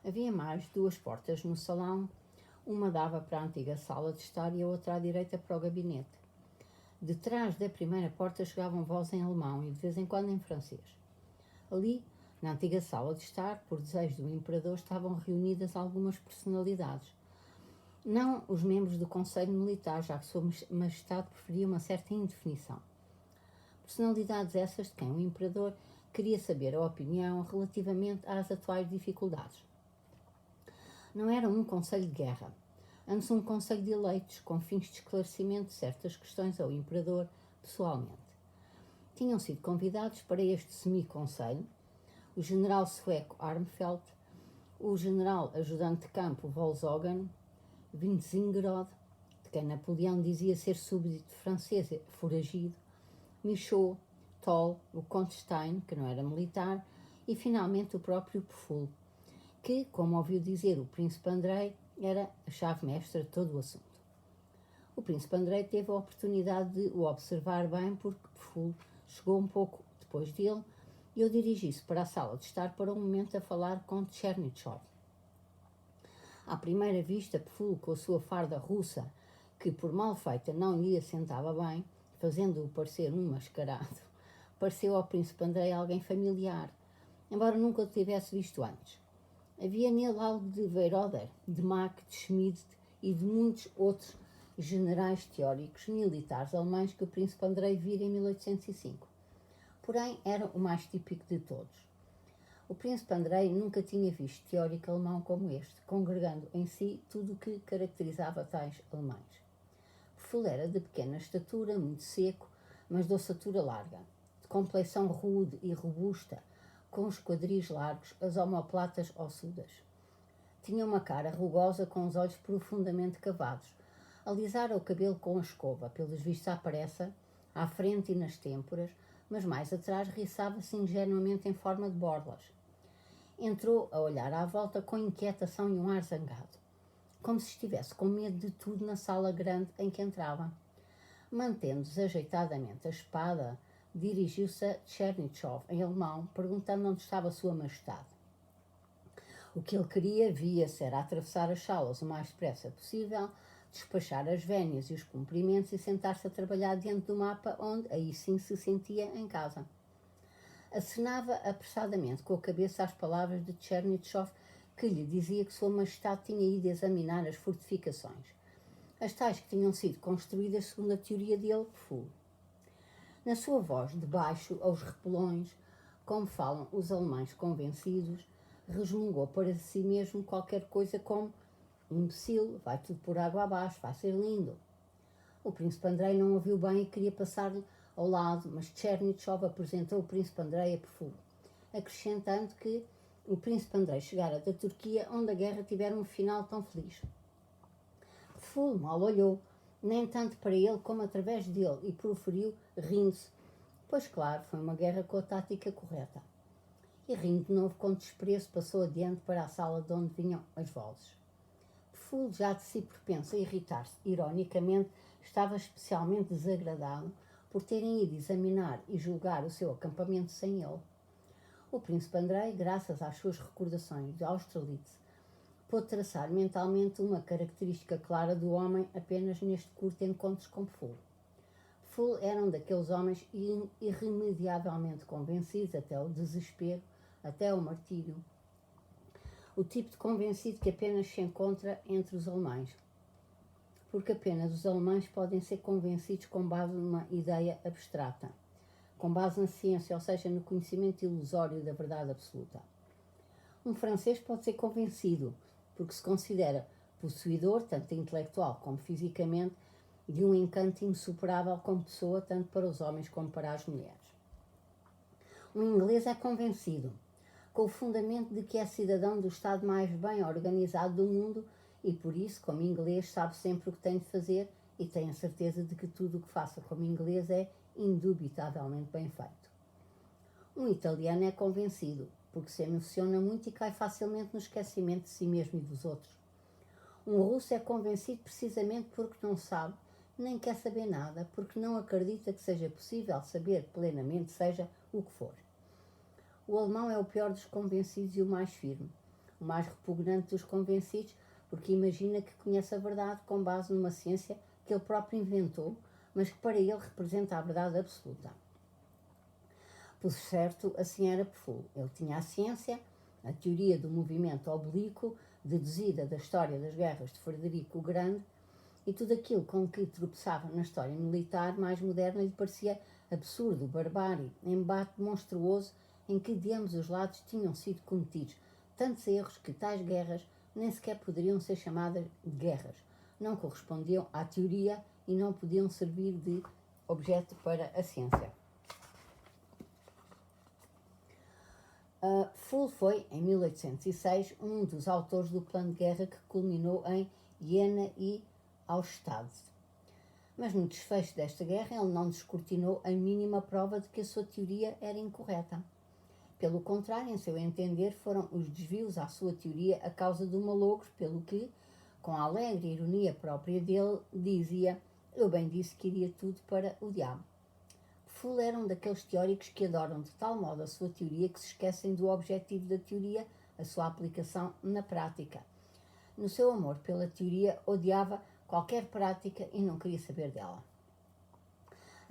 Havia mais duas portas no salão, uma dava para a antiga sala de estar e a outra à direita para o gabinete. Detrás da primeira porta chegavam vozes em alemão e de vez em quando em francês. Ali, na antiga sala de estar, por desejo do imperador, estavam reunidas algumas personalidades. Não os membros do Conselho Militar, já que Sua Majestade preferia uma certa indefinição. Personalidades essas de quem o imperador queria saber a opinião relativamente às atuais dificuldades. Não era um conselho de guerra, antes um conselho de eleitos com fins de esclarecimento de certas questões ao imperador pessoalmente. Tinham sido convidados para este semi-conselho o general sueco Armfelt, o general ajudante de campo Volkswagen, Wintzingerode, de quem Napoleão dizia ser súbdito francês foragido, Michaud, Toll, o Conde Stein, que não era militar, e finalmente o próprio Pfull, que, como ouviu dizer o príncipe Andrei, era a chave mestra de todo o assunto. O príncipe Andrei teve a oportunidade de o observar bem porque Pfull chegou um pouco depois dele e eu dirigi-se para a sala de estar para um momento a falar com Tchernychov. À primeira vista, Pfull, com a sua farda russa, que por mal feita não lhe assentava bem, fazendo-o parecer um mascarado, pareceu ao príncipe Andrei alguém familiar, embora nunca o tivesse visto antes. Havia nele algo de Weyrother, de Mack, de Schmidt e de muitos outros generais teóricos militares alemães que o príncipe Andrei vira em 1805. Porém, era o mais típico de todos. O príncipe Andrei nunca tinha visto teórico alemão como este, congregando em si tudo o que caracterizava tais alemães. Pfull era de pequena estatura, muito seco, mas de ossatura larga, de complexão rude e robusta, com os quadris largos, as omoplatas ossudas. Tinha uma cara rugosa com os olhos profundamente cavados. Alisara o cabelo com a escova, pelos vistos à pressa, à frente e nas têmporas, mas mais atrás riçava-se ingenuamente em forma de borlas. Entrou a olhar à volta com inquietação e um ar zangado, como se estivesse com medo de tudo na sala grande em que entrava. Mantendo desajeitadamente a espada, dirigiu-se a Tchernychov em alemão, perguntando onde estava Sua Majestade. O que ele queria, via-se, era atravessar as salas o mais depressa possível, despachar as vénias e os cumprimentos e sentar-se a trabalhar diante do mapa onde, aí sim, se sentia em casa. Acenava apressadamente com a cabeça às palavras de Tchernychov, que lhe dizia que Sua Majestade tinha ido examinar as fortificações, as tais que tinham sido construídas segundo a teoria dele, Pfull. Na sua voz de baixo aos repelões, como falam os alemães convencidos, resmungou para si mesmo qualquer coisa como imbecil, vai tudo por água abaixo, vai ser lindo. O príncipe Andrei não ouviu bem e queria passar-lhe ao lado, mas Tchernychov apresentou o príncipe Andrei a Pfull, acrescentando que o príncipe Andrei chegara da Turquia, onde a guerra tivera um final tão feliz. Pfull mal olhou, nem tanto para ele como através dele, e proferiu, rindo-se, pois claro, foi uma guerra com a tática correta. E rindo de novo com desprezo, passou adiante para a sala de onde vinham as vozes. Pfull, já de si propenso a irritar-se ironicamente, estava especialmente desagradado por terem ido examinar e julgar o seu acampamento sem ele. O príncipe Andrei, graças às suas recordações de Austerlitz, pôde traçar mentalmente uma característica clara do homem apenas neste curto encontro com Pfull. Pfull era um daqueles homens irremediavelmente convencidos até o desespero, até o martírio. O tipo de convencido que apenas se encontra entre os alemães, porque apenas os alemães podem ser convencidos com base numa ideia abstrata, com base na ciência, ou seja, no conhecimento ilusório da verdade absoluta. Um francês pode ser convencido, porque se considera possuidor, tanto intelectual como fisicamente, de um encanto insuperável como pessoa, tanto para os homens como para as mulheres. Um inglês é convencido, com o fundamento de que é cidadão do Estado mais bem organizado do mundo e, por isso, como inglês, sabe sempre o que tem de fazer e tem a certeza de que tudo o que faça como inglês é indubitavelmente bem feito. Um italiano é convencido, porque se emociona muito e cai facilmente no esquecimento de si mesmo e dos outros. Um russo é convencido precisamente porque não sabe, nem quer saber nada, porque não acredita que seja possível saber plenamente, seja o que for. O alemão é o pior dos convencidos e o mais firme. o mais repugnante dos convencidos, porque imagina que conhece a verdade com base numa ciência que ele próprio inventou, mas que para ele representa a verdade absoluta. Por certo, assim era Pfull. Ele tinha a ciência, a teoria do movimento oblíquo, deduzida da história das guerras de Frederico o Grande, e tudo aquilo com que tropeçava na história militar mais moderna lhe parecia absurdo, barbárie, embate monstruoso em que de ambos os lados tinham sido cometidos tantos erros que tais guerras nem sequer poderiam ser chamadas guerras, não correspondiam à teoria e não podiam servir de objeto para a ciência. Pfull foi, em 1806, um dos autores do plano de guerra que culminou em Jena e Austerlitz. Mas no desfecho desta guerra ele não descortinou a mínima prova de que a sua teoria era incorreta. Pelo contrário, em seu entender, foram os desvios à sua teoria a causa do malogro, pelo que, com a alegre ironia própria dele, dizia: "Eu bem disse que iria tudo para o diabo." Pfull era um daqueles teóricos que adoram de tal modo a sua teoria que se esquecem do objetivo da teoria, a sua aplicação na prática. No seu amor pela teoria, odiava qualquer prática e não queria saber dela.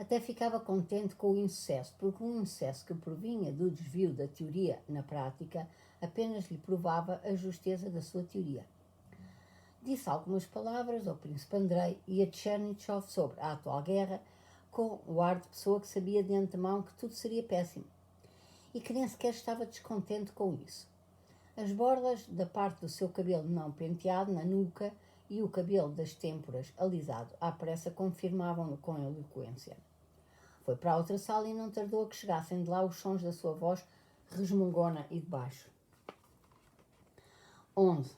Até ficava contente com o insucesso, porque um insucesso que provinha do desvio da teoria na prática apenas lhe provava a justeza da sua teoria. Disse algumas palavras ao príncipe Andrei e a Tchernychov sobre a atual guerra, com o ar de pessoa que sabia de antemão que tudo seria péssimo e que nem sequer estava descontente com isso. As borlas da parte do seu cabelo não penteado na nuca e o cabelo das têmporas alisado à pressa confirmavam-no com eloquência. Foi para a outra sala e não tardou a que chegassem de lá os sons da sua voz resmungona e de baixo. 11.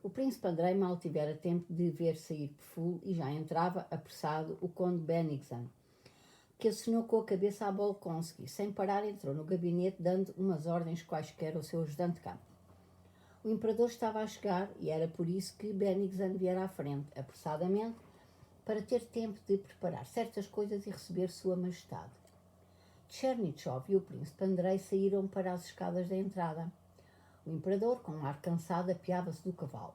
O príncipe Andrei mal tivera tempo de ver sair Pfull e já entrava, apressado, o conde Bennigsen, que assinou com a cabeça a Bolkonsky. Sem parar, entrou no gabinete, dando umas ordens quaisquer ao seu ajudante de campo. O imperador estava a chegar e era por isso que Bennigsen viera à frente, apressadamente, para ter tempo de preparar certas coisas e receber sua majestade. Tchernychov e o príncipe Andrei saíram para as escadas da entrada. O imperador, com um ar cansado, apeava-se do cavalo.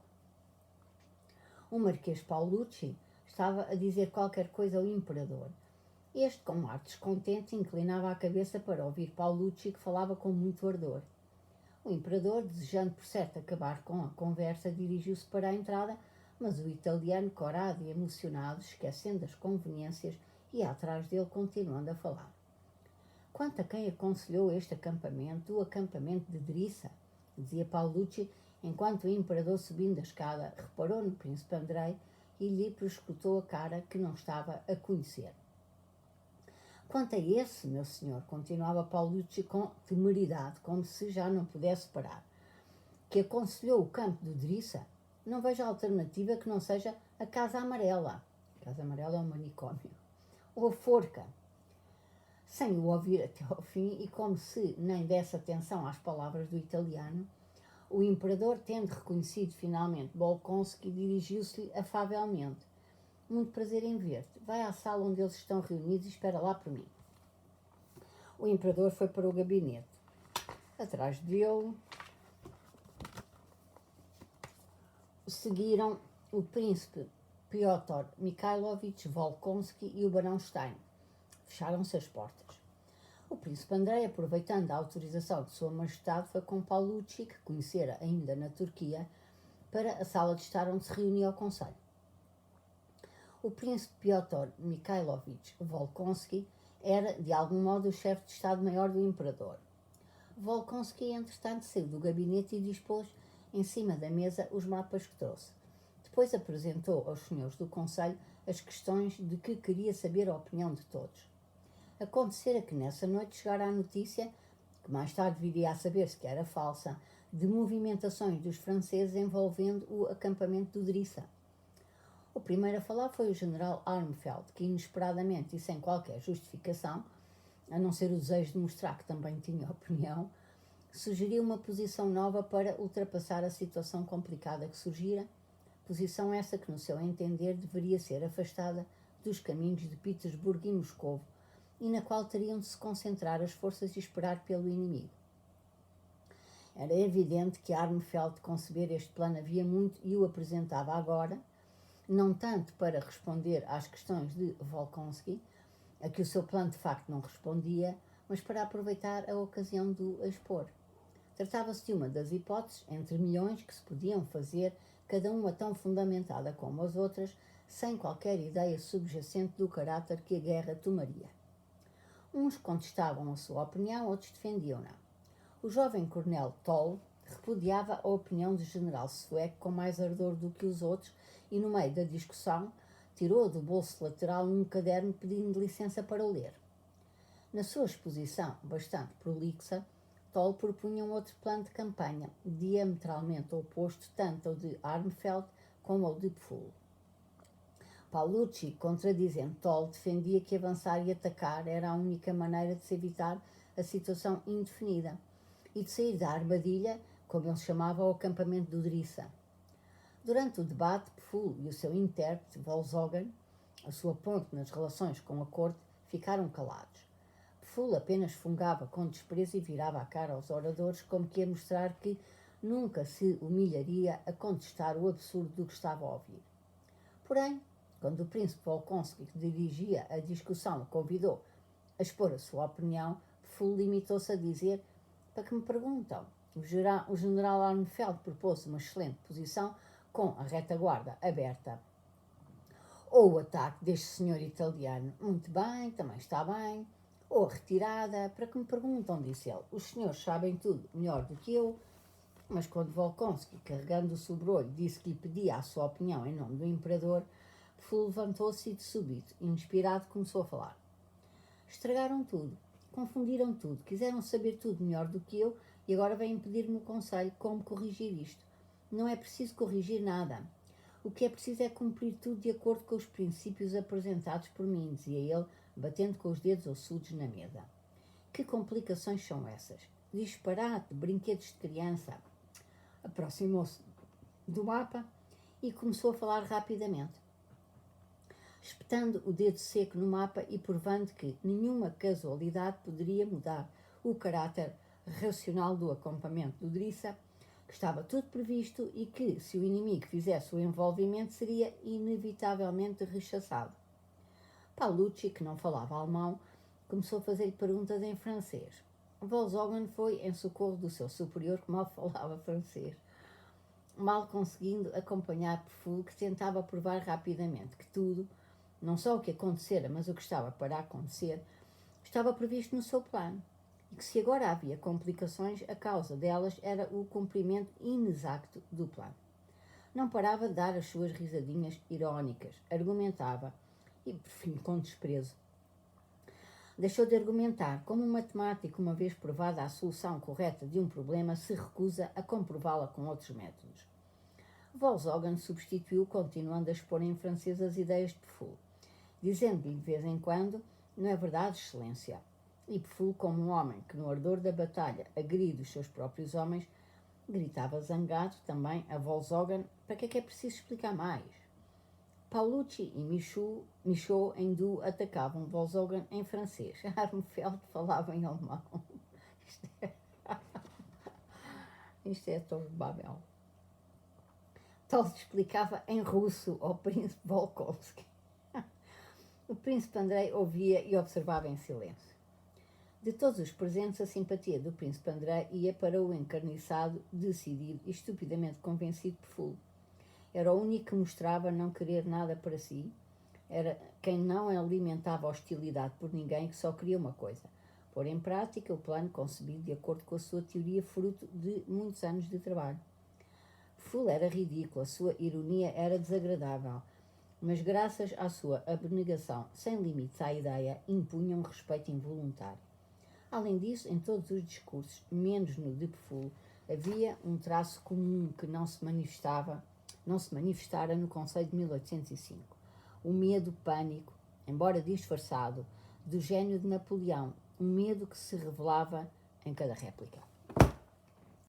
O marquês Paulucci estava a dizer qualquer coisa ao imperador. Este, com um ar descontente, inclinava a cabeça para ouvir Paulucci, que falava com muito ardor. O imperador, desejando por certo acabar com a conversa, dirigiu-se para a entrada, mas o italiano, corado e emocionado, esquecendo as conveniências, ia atrás dele, continuando a falar. Quanto a quem aconselhou este acampamento, o acampamento de Drissa, dizia Paulucci, enquanto o imperador, subindo a escada, reparou no príncipe Andrei e lhe proscrutou a cara que não estava a conhecer. Quanto a esse, meu senhor, continuava Paulucci com temeridade, como se já não pudesse parar, que aconselhou o campo do Drissa, não vejo alternativa que não seja a Casa Amarela. A Casa Amarela é um manicômio. Ou a Forca. Sem o ouvir até ao fim e como se nem desse atenção às palavras do italiano, o imperador, tendo reconhecido finalmente Bolkonsky, dirigiu-se-lhe afavelmente. Muito prazer em ver-te. Vai à sala onde eles estão reunidos e espera lá por mim. O imperador foi para o gabinete. Atrás dele seguiram o príncipe Piotr Mikhailovich Volkonsky e o barão Stein. Fecharam-se as portas. O príncipe Andrei, aproveitando a autorização de sua majestade, foi com Paulucci, que conhecera ainda na Turquia, para a sala de estar onde se reunia o conselho. O príncipe Piotr Mikhailovich Volkonsky era, de algum modo, o chefe de Estado-Maior do imperador. Volkonsky, entretanto, saiu do gabinete e dispôs em cima da mesa os mapas que trouxe. Depois apresentou aos senhores do conselho as questões de que queria saber a opinião de todos. Acontecera que nessa noite chegara a notícia, que mais tarde viria a saber-se que era falsa, de movimentações dos franceses envolvendo o acampamento do Drissa. O primeiro a falar foi o general Armfeld, que inesperadamente e sem qualquer justificação, a não ser o desejo de mostrar que também tinha opinião, sugeriu uma posição nova para ultrapassar a situação complicada que surgira, posição essa que, no seu entender, deveria ser afastada dos caminhos de Petersburgo e Moscovo, e na qual teriam de se concentrar as forças e esperar pelo inimigo. Era evidente que Armfeldt concebera este plano havia muito e o apresentava agora, não tanto para responder às questões de Volkonsky, a que o seu plano de facto não respondia, mas para aproveitar a ocasião de o expor. Tratava-se de uma das hipóteses, entre milhões, que se podiam fazer, cada uma tão fundamentada como as outras, sem qualquer ideia subjacente do caráter que a guerra tomaria. Uns contestavam a sua opinião, outros defendiam-na. O jovem coronel Toll repudiava a opinião do general sueco com mais ardor do que os outros e, no meio da discussão, tirou do bolso lateral um caderno pedindo licença para o ler. Na sua exposição, bastante prolixa, Toll propunha um outro plano de campanha, diametralmente oposto tanto ao de Armfeldt como ao de Pfuel. Paulucci, contradizendo Toll, defendia que avançar e atacar era a única maneira de se evitar a situação indefinida e de sair da armadilha, como ele chamava o acampamento do Drissa. Durante o debate, Pfuel e o seu intérprete, Volkswagen, a sua ponte nas relações com a corte, ficaram calados. Pfuel apenas fungava com desprezo e virava a cara aos oradores como que a mostrar que nunca se humilharia a contestar o absurdo do que estava a ouvir. Porém, quando o príncipe Volkonsky, que dirigia a discussão, o convidou a expor a sua opinião, Pfuel limitou-se a dizer: para que me perguntam? O general Armfeldt propôs uma excelente posição com a retaguarda aberta. Ou o ataque deste senhor italiano, muito bem, também está bem. Ou a retirada, para que me perguntam, disse ele. Os senhores sabem tudo melhor do que eu. Mas quando Volkonsky, carregando o sobrolho, disse que lhe pedia a sua opinião em nome do imperador, Pfuel levantou-se e, de súbito, inspirado, começou a falar. Estragaram tudo, confundiram tudo, quiseram saber tudo melhor do que eu e agora vêm pedir-me o conselho como corrigir isto. Não é preciso corrigir nada. O que é preciso é cumprir tudo de acordo com os princípios apresentados por mim, dizia ele, batendo com os dedos ossudos na mesa. Que complicações são essas? Disparate, brinquedos de criança. Aproximou-se do mapa e começou a falar rapidamente, espetando o dedo seco no mapa e provando que nenhuma casualidade poderia mudar o caráter racional do acampamento do Drissa, que estava tudo previsto e que, se o inimigo fizesse o envolvimento, seria inevitavelmente rechaçado. Paulucci, que não falava alemão, começou a fazer perguntas em francês. Volkswagen foi em socorro do seu superior, que mal falava francês, mal conseguindo acompanhar Pfuel, que tentava provar rapidamente que tudo, não só o que acontecera, mas o que estava para acontecer, estava previsto no seu plano, e que se agora havia complicações, a causa delas era o cumprimento inexacto do plano. Não parava de dar as suas risadinhas irónicas, argumentava, e por fim com desprezo. Deixou de argumentar, como um matemático, uma vez provada a solução correta de um problema, se recusa a comprová-la com outros métodos. Volkswagen substituiu, continuando a expor em francês as ideias de Pfuel, dizendo-lhe de vez em quando: não é verdade, excelência? E Pfuel, como um homem que no ardor da batalha agride os seus próprios homens, gritava zangado também a Volkswagen: para que é preciso explicar mais? Paulucci e Michaud em duo atacavam Volkswagen em francês. Armfeldt falava em alemão. Isto é a Torre de Babel. Toll explicava em russo ao príncipe Volkonsky. O príncipe Andrei ouvia e observava em silêncio. De todos os presentes, a simpatia do príncipe Andrei ia para o encarniçado, decidido e estupidamente convencido por Pfuel. Era o único que mostrava não querer nada para si. Era quem não alimentava hostilidade por ninguém e que só queria uma coisa: pôr em prática o plano concebido de acordo com a sua teoria, fruto de muitos anos de trabalho. Pfuel era ridículo, a sua ironia era desagradável, mas graças à sua abnegação sem limites à ideia, impunha um respeito involuntário. Além disso, em todos os discursos, menos no de Pfuel, havia um traço comum que não se manifestara no Conselho de 1805. O medo pânico, embora disfarçado, do gênio de Napoleão, um medo que se revelava em cada réplica.